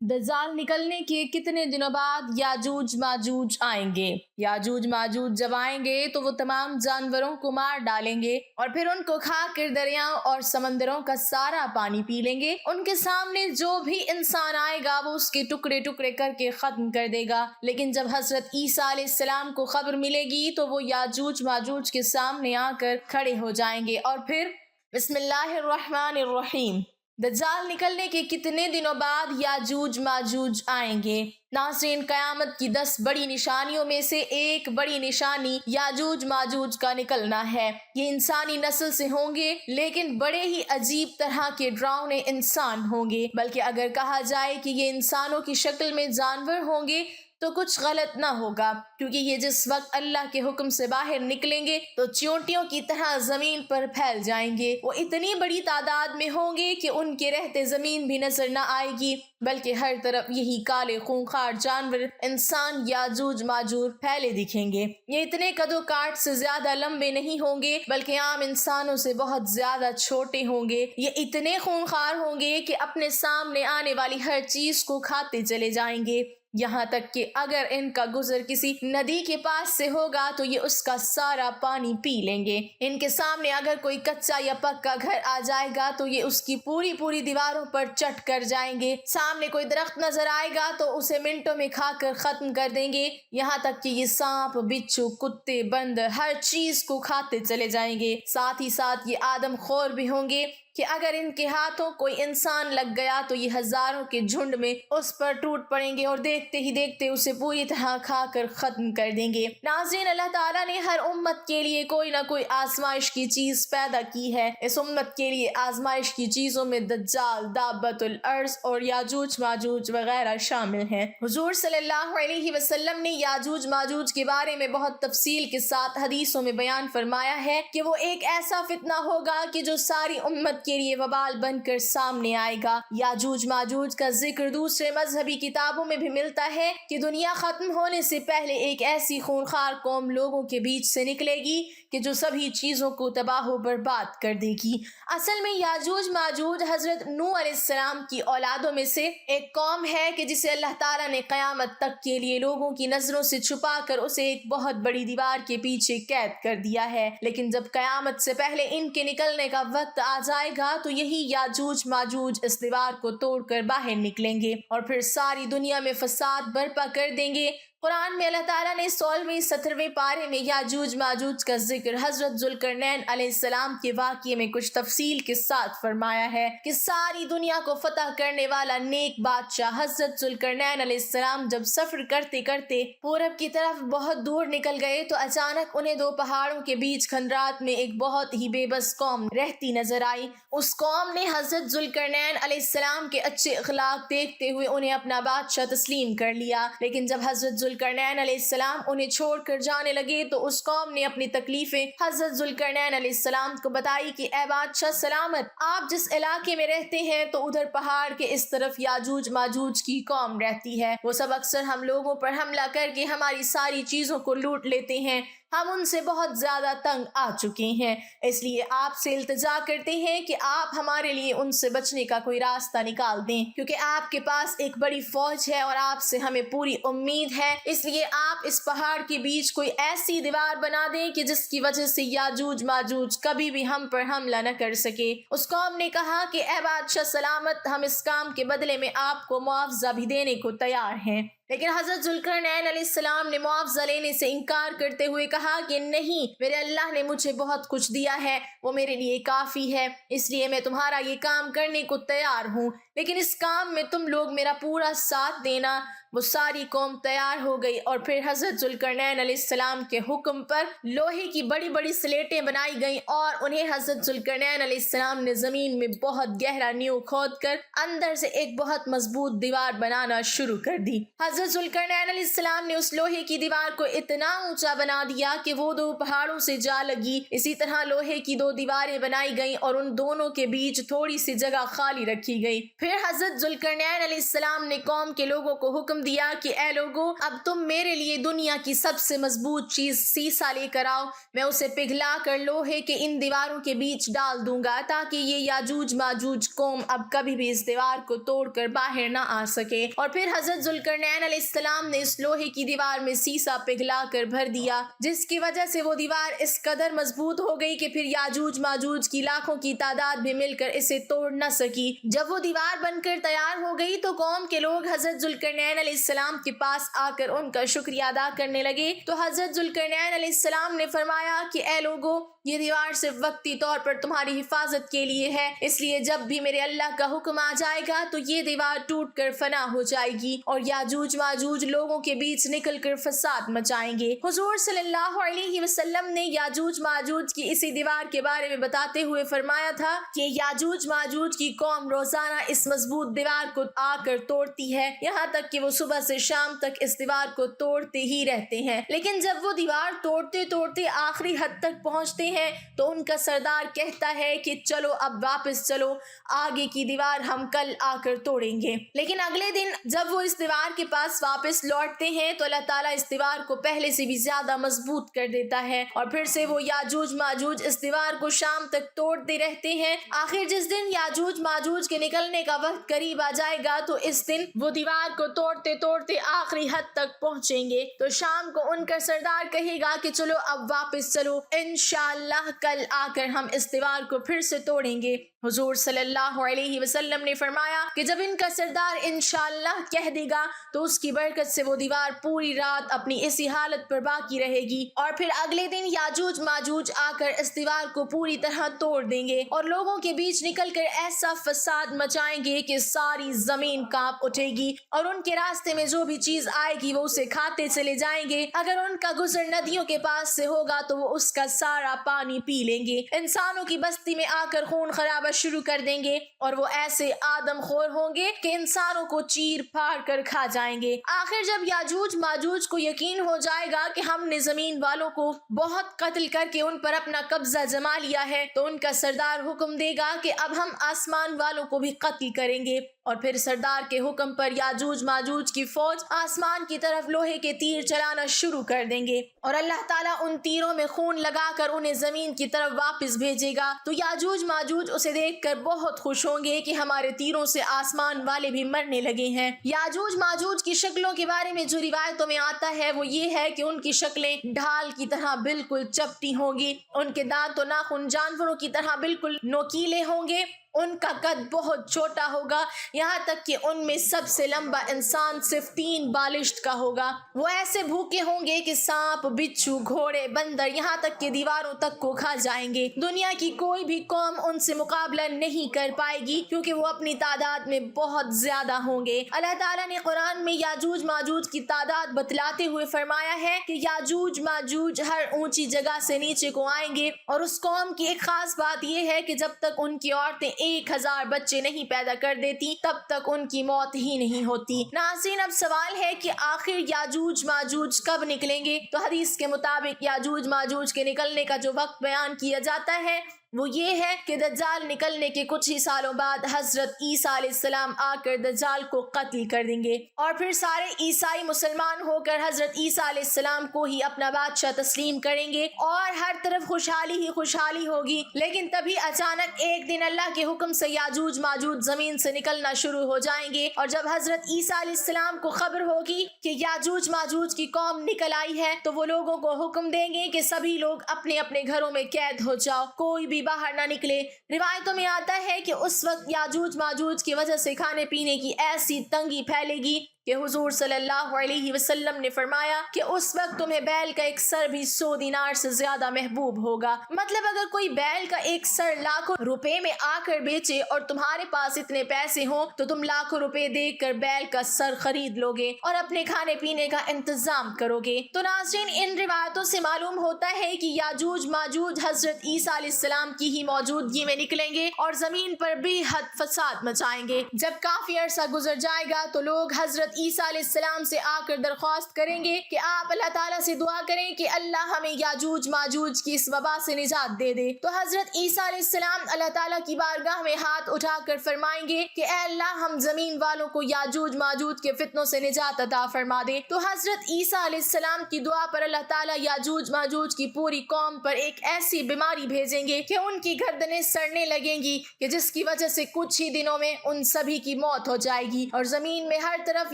दज्जाल निकलने के कितने दिनों बाद याजूज माजूज आएंगे। याजूज माजूज जब आएंगे तो वो तमाम जानवरों को मार डालेंगे और फिर उनको खाकर दरियाओं और समंदरों का सारा पानी पी लेंगे। उनके सामने जो भी इंसान आएगा वो उसके टुकड़े टुकड़े करके खत्म कर देगा। लेकिन जब हजरत ईसा अलैहिस्सलाम को खबर मिलेगी तो वो याजूज माजूज के सामने आकर खड़े हो जाएंगे और फिर बिस्मिल्लाहिर्रहमानिर्रहीम, दज्जाल निकलने के कितने दिनों बाद याजूज माजूज आएंगे। नाज़रीन, क़यामत की 10 बड़ी निशानियों में से एक बड़ी निशानी याजूज माजूज का निकलना है। ये इंसानी नस्ल से होंगे, लेकिन बड़े ही अजीब तरह के डरावने इंसान होंगे। बल्कि अगर कहा जाए कि ये इंसानों की शक्ल में जानवर होंगे तो कुछ गलत ना होगा, क्योंकि ये जिस वक्त अल्लाह के हुक्म से बाहर निकलेंगे तो चींटियों की तरह जमीन पर फैल जाएंगे। वो इतनी बड़ी तादाद में होंगे कि उनके रहते जमीन भी नजर ना आएगी, बल्कि हर तरफ यही काले खूंखार जानवर इंसान याजूज माजूज फैले दिखेंगे। ये इतने कदो काट से ज्यादा लंबे नहीं होंगे, बल्कि आम इंसानों से बहुत ज्यादा छोटे होंगे। ये इतने खूंखार होंगे कि अपने सामने आने वाली हर चीज को खाते चले जाएंगे। यहाँ तक कि अगर इनका गुजर किसी नदी के पास से होगा तो ये उसका सारा पानी पी लेंगे। इनके सामने अगर कोई कच्चा या पक्का घर आ जाएगा तो ये उसकी पूरी पूरी दीवारों पर चट कर जाएंगे। सामने कोई दरख्त नजर आएगा तो उसे मिनटों में खाकर खत्म कर देंगे। यहाँ तक कि ये सांप, बिच्छू, कुत्ते, बंदर हर चीज को खाते चले जाएंगे। साथ ही साथ ये आदमखोर भी होंगे कि अगर इनके हाथों कोई इंसान लग गया तो ये हजारों के झुंड में उस पर टूट पड़ेंगे और देखते ही देखते उसे पूरी तरह खाकर खत्म कर देंगे। नाज़रीन, अल्लाह ताला ने हर उम्मत के लिए कोई ना कोई आजमाइश की चीज पैदा की है। इस उम्मत के लिए आजमाइश की चीजों में दज्जाल, दाब्बतुल अर्ज़ और याजूज माजूज वगैरह शामिल हैं। हुजूर सल्लल्लाहु अलैहि वसल्लम ने याजूज माजूज के बारे में बहुत तफसील के साथ हदीसों में बयान फरमाया है कि वो एक ऐसा फितना होगा कि जो सारी उम्मत के लिए वबाल बनकर सामने आएगा। याजूज माजूज का जिक्र दूसरे मजहबी किताबों में भी मिलता है कि दुनिया खत्म होने से पहले एक ऐसी खूंखार कौम लोगों के बीच से निकलेगी कि जो सभी चीजों को तबाह बर्बाद कर देगी। असल में याजूज माजूज हजरत नूह अलैहिस्सलाम की औलादों में से एक कौम है कि जिसे अल्लाह ताला ने क़यामत तक के लिए लोगों की नजरों से छुपा कर उसे एक बहुत बड़ी दीवार के पीछे कैद कर दिया है। लेकिन जब क़यामत से पहले इनके निकलने का वक्त आ जाएगा तो यही याजूज माजूज इस दीवार को तोड़कर बाहर निकलेंगे और फिर सारी दुनिया में फसाद बर्पा कर देंगे। कुरान में अल्लाह ताला ने 16वें 17वें पारे में याजूज माजूज का जिक्र हजरत जुल्करनैन अलैहिस्सलाम के वाक़ये में कुछ तफसील के साथ फरमाया है कि सारी दुनिया को फतह करने वाला नेक बादशाह हजरत जुल्करनैन अलैहिस्सलाम जब सफर करते करते पूरब की तरफ बहुत दूर निकल गए तो अचानक उन्हें 2 पहाड़ों के बीच खंडरात में एक बहुत ही बेबस कौम रहती नजर आई। उस कौम ने हजरत जुल्करनैन अलैहिस्सलाम के अच्छे अखलाक देखते हुए उन्हें अपना बादशाह तस्लीम कर लिया। लेकिन जब हजरत जुल्करनैन अलैहिस्सलाम उन्हें छोड़कर जाने लगे तो उस कौम ने अपनी तकलीफें हजरत जुल्करनैन अलैहिस्सलाम को बताई कि ए बादशाह सलामत, आप जिस इलाके में रहते हैं तो उधर पहाड़ के इस तरफ याजूज माजूज की कौम रहती है। वो सब अक्सर हम लोगों पर हमला करके हमारी सारी चीजों को लूट लेते हैं। हम उनसे बहुत ज्यादा तंग आ चुके हैं, इसलिए आपसे इल्तिजा करते हैं कि आप हमारे लिए उनसे बचने का कोई रास्ता निकाल दें, क्योंकि आपके पास एक बड़ी फौज है और आपसे हमें पूरी उम्मीद है। इसलिए आप इस पहाड़ के बीच कोई ऐसी दीवार बना दें कि जिसकी वजह से याजूज माजूज कभी भी हम पर हमला न कर सके। उस कौम ने कहा कि ए बादशाह सलामत, हम इस काम के बदले में आपको मुआवजा भी देने को तैयार हैं। लेकिन हजरत जुल्करनैन अलैहिस्सलाम ने मुआवजा लेने से इनकार करते हुए कहा कि नहीं, मेरे अल्लाह ने मुझे बहुत कुछ दिया है, वो मेरे लिए काफ़ी है, इसलिए मैं तुम्हारा ये काम करने को तैयार हूँ। लेकिन इस काम में तुम लोग मेरा पूरा साथ देना। वो सारी कौम तैयार हो गई और फिर हजरत जुल्करनैन अलैहिस्सलाम के हुक्म पर लोहे की बड़ी बड़ी स्लेटें बनाई गईं और उन्हें हजरत जुल्करनैन अलैहिस्सलाम ने जमीन में बहुत गहरा नींव खोद कर अंदर से एक बहुत मजबूत दीवार बनाना शुरू कर दी। हजरत हजरत जुल्करनैन अलैहिस्सलाम ने उस लोहे की दीवार को इतना ऊंचा बना दिया कि वो दो पहाड़ों से जा लगी। इसी तरह लोहे की दो दीवारें बनाई गईं और उन दोनों के बीच थोड़ी सी जगह खाली रखी गई। फिर हजरत जुल्करनैन अलैहिस्सलाम ने कौम के लोगों को हुक्म दिया कि ए लोगों, अब तुम मेरे लिए दुनिया की सबसे मजबूत चीज सीसा लेकर आओ। मैं उसे पिघला कर लोहे के इन दीवारों के बीच डाल दूंगा ताकि ये याजूज माजूज कौम अब कभी भी इस दीवार को तोड़कर बाहर ना आ सके। और फिर हजरत जुल्करनैन अलैहिस्सलाम ने इस लोहे की दीवार में सीसा पिघला कर भर दिया, जिसकी वजह से वो दीवार इस कदर मजबूत हो गई कि फिर याजूज माजूज की लाखों की तादाद भी मिलकर इसे तोड़ न सकी। जब वो दीवार बनकर तैयार हो गई तो कौम के लोग हजरत जुल्करनैन अलैहिस्सलाम के पास आकर उनका शुक्रिया अदा करने लगे। तो हजरत जुल्करनैन अलैहिस्सलाम ने फरमाया कि ए लोगों, ये दीवार सिर्फ वक्ती तौर पर तुम्हारी हिफाजत के लिए है, इसलिए जब भी मेरे अल्लाह का हुक्म आ जाएगा तो ये दीवार टूट कर फना हो जाएगी और याजूज माजूज लोगों के बीच निकल कर फसाद मचाएंगे। हुजूर सल्लल्लाहु अलैहि वसल्लम ने याजूज माजूज की इसी दीवार के बारे में बताते हुए फरमाया था कि याजूज माजूज की कौम रोजाना इस मजबूत दीवार को आकर तोड़ती है, यहाँ तक कि वो सुबह से शाम तक इस दीवार को तोड़ते ही रहते हैं। लेकिन जब वो दीवार तोड़ते तोड़ते आखिरी हद तक पहुँचते हैं तो उनका सरदार कहता है कि चलो अब वापस चलो, आगे की दीवार हम कल आकर तोड़ेंगे। लेकिन अगले दिन जब वो इस दीवार के पास वापस लौटते हैं तो अल्लाह ताला इस दीवार को पहले से भी ज्यादा मजबूत कर देता है और फिर से वो याजूज माजूज इस दीवार को शाम तक तोड़ते रहते हैं। आखिर जिस दिन याजूज माजूज के निकलने का वक्त करीब आ जाएगा तो इस दिन वो दीवार को तोड़ते तोड़ते आखिरी हद तक पहुंचेंगे। तो शाम को उनका सरदार कहेगा कि चलो अब वापस चलो, इंशाअल्लाह कल आकर हम इस दीवार को फिर से तोड़ेंगे। हुजूर सल्लल्लाहु अलैहि वसल्लम ने फरमाया कि जब इनका सरदार इंशाअल्लाह कह देगा तो उसकी बरकत से वो दीवार पूरी रात अपनी इसी हालत पर बाकी रहेगी और फिर अगले दिन याजूज माजूज आकर इस दीवार को पूरी तरह तोड़ देंगे और लोगों के बीच निकलकर ऐसा फसाद मचाएंगे कि सारी जमीन कांप उठेगी और उनके रास्ते में जो भी चीज आएगी वो उसे खाते चले जाएंगे। अगर उनका गुजर नदियों के पास से होगा तो वो उसका सारा पानी पी लेंगे। इंसानों की बस्ती में आकर खून खराबा शुरू कर देंगे और वो ऐसे आदमखोर होंगे कि इंसानों को चीर फाड़ कर खा जाएंगे। आखिर जब याजूज माजूज को यकीन हो जाएगा कि हमने जमीन वालों को बहुत कत्ल करके उन पर अपना कब्जा जमा लिया है तो उनका सरदार हुक्म देगा कि अब हम आसमान वालों को भी कत्ल करेंगे और फिर सरदार के हुक्म पर याजूज माजूज की फौज आसमान की तरफ लोहे के तीर चलाना शुरू कर देंगे और अल्लाह ताला उन तीरों में खून लगाकर उन्हें जमीन की तरफ वापस भेजेगा। तो याजूज माजूज उसे देखकर बहुत खुश होंगे कि हमारे तीरों से आसमान वाले भी मरने लगे हैं। याजूज माजूज की शक्लों के बारे में जो रिवायतों में आता है वो ये है कि उनकी शक्लें ढाल की तरह बिल्कुल चपटी होंगी, उनके दांत और नाखून जानवरों की तरह बिल्कुल नोकीले होंगे, उनका कद बहुत छोटा होगा, यहाँ तक कि उनमें सबसे लंबा इंसान सिर्फ 3 बालिश्त का होगा। वो ऐसे भूखे होंगे कि सांप, बिच्छू, घोड़े, बंदर यहाँ तक कि दीवारों तक को खा जाएंगे। दुनिया की कोई भी कौम उनसे मुकाबला नहीं कर पाएगी क्योंकि वो अपनी तादाद में बहुत ज्यादा होंगे। अल्लाह ताला ने कुरान में याजूज माजूज की तादाद बतलाते हुए फरमाया है कि याजूज माजूज हर ऊंची जगह से नीचे को आएंगे और उस कौम की एक खास बात यह है कि जब तक उनकी औरतें 1000 बच्चे नहीं पैदा कर देती तब तक उनकी मौत ही नहीं होती। नाज़रीन, अब सवाल है कि आखिर याजूज माजूज कब निकलेंगे? तो हदीस के मुताबिक याजूज माजूज के निकलने का जो वक्त बयान किया जाता है वो ये है कि दज्जाल निकलने के कुछ ही सालों बाद हजरत ईसा अलैहिस्सलाम आकर दज्जाल को कत्ल कर देंगे और फिर सारे ईसाई मुसलमान होकर हजरत ईसा अलैहिस्सलाम को ही अपना बादशाह तस्लीम करेंगे और हर तरफ खुशहाली ही खुशहाली होगी। लेकिन तभी अचानक एक दिन अल्लाह के हुक्म से याजूज माजूज जमीन से निकलना शुरू हो जाएंगे और जब हजरत ईसा अलैहिस्सलाम को खबर होगी कि याजूज माजूज की कौम निकल आई है तो वो लोगों को हुक्म देंगे कि सभी लोग अपने अपने घरों में कैद हो जाओ, कोई भी बाहर ना निकले। रिवायतों में आता है कि उस वक्त याजूज माजूज की वजह से खाने पीने की ऐसी तंगी फैलेगी कि हुजूर सल्लल्लाहु अलैहि वसल्लम ने फरमाया कि उस वक्त तुम्हें बैल का एक सर भी 100 दिनार से ज्यादा महबूब होगा। मतलब अगर कोई बैल का एक सर लाखों रुपए में आकर बेचे और तुम्हारे पास इतने पैसे हो तो तुम लाखों रुपए देकर बैल का सर खरीद लोगे और अपने खाने पीने का इंतजाम करोगे। तो नाज़रीन, इन रिवायतों से मालूम होता है कि याजूज माजूज हजरत ईसा अलैहिस्सलाम की ही मौजूदगी में निकलेंगे और जमीन पर बेहद फसाद मचाएंगे। जब काफी अरसा गुजर जाएगा तो लोग हजरत عیسیٰ علیہ السلام سے آ کر درخواست کریں گے کہ آپ اللہ تعالیٰ سے دعا کریں کہ اللہ ہمیں یاجوج ماجوج کی اس وبا سے نجات دے دے۔ تو حضرت عیسیٰ علیہ السلام اللہ تعالیٰ کی بارگاہ میں ہاتھ اٹھا کر فرمائیں گے کہ اے اللہ ہم زمین والوں کو یاجوج ماجوج کے فتنوں سے نجات عطا فرما دے۔ تو حضرت عیسیٰ علیہ السلام کی دعا پر اللہ تعالیٰ یاجوج ماجوج کی پوری قوم پر ایک ایسی بیماری بھیجیں گے کہ ان کی گردنیں سڑنے لگیں گی کہ جس کی وجہ سے کچھ ہی دنوں میں ان سبھی کی موت ہو جائے گی، اور زمین میں ہر طرف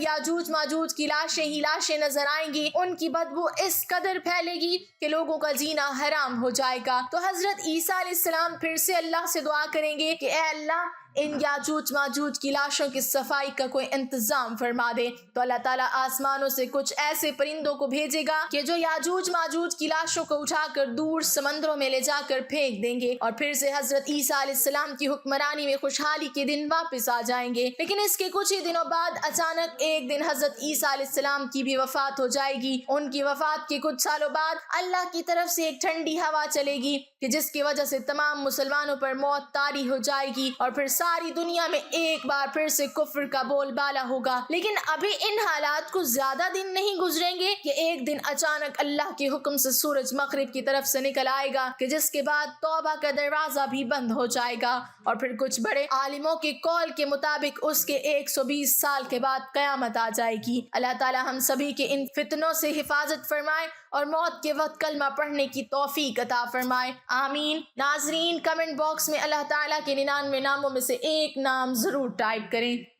یاجوج ماجوج کی لاشیں ہی لاشیں نظر آئیں گی۔ ان کی بدبو اس قدر پھیلے گی کہ لوگوں کا جینا حرام ہو جائے گا۔ تو حضرت عیسیٰ علیہ السلام پھر سے اللہ سے دعا کریں گے کہ اے اللہ ان یاجوج ماجوج کی لاشوں کی صفائی کا کوئی انتظام فرما دے۔ تو اللہ تعالیٰ آسمانوں سے کچھ ایسے پرندوں کو بھیجے گا کہ جو یاجوج ماجوج کی لاشوں کو اٹھا کر دور سمندروں میں لے جا کر پھینک دیں گے، اور پھر سے حضرت عیسیٰ علیہ السلام کی حکمرانی میں خوشحالی کے دن واپس آ جائیں گے۔ لیکن اس کے کچھ ہی دنوں بعد اچانک ایک دن حضرت عیسیٰ علیہ السلام کی بھی وفات ہو جائے گی۔ ان کی وفات کے کچھ سالوں بعد اللہ کی طرف سے ایک ٹھنڈی ہوا چلے گی کہ جس کی وجہ سے تمام مسلمانوں پر موت طاری ہو جائے گی، اور پھر ساری دنیا میں ایک بار پھر سے کفر کا بول بالا ہوگا۔ لیکن ابھی ان حالات کو زیادہ دن نہیں گزریں گے کہ ایک دن اچانک اللہ کے حکم سے سورج مغرب کی طرف سے نکل آئے گا کہ جس کے بعد توبہ کا دروازہ بھی بند ہو جائے گا، اور پھر کچھ بڑے عالموں کے قول کے مطابق اس کے 120 سال کے بعد قیامت آ جائے گی۔ اللہ تعالی ہم سبھی کے ان فتنوں سے حفاظت فرمائے اور موت کے وقت کلمہ پڑھنے کی توفیق عطا فرمائے، آمین۔ ناظرین کمنٹ باکس میں اللہ تعالیٰ کے 99 ناموں میں سے ایک نام ضرور ٹائپ کریں۔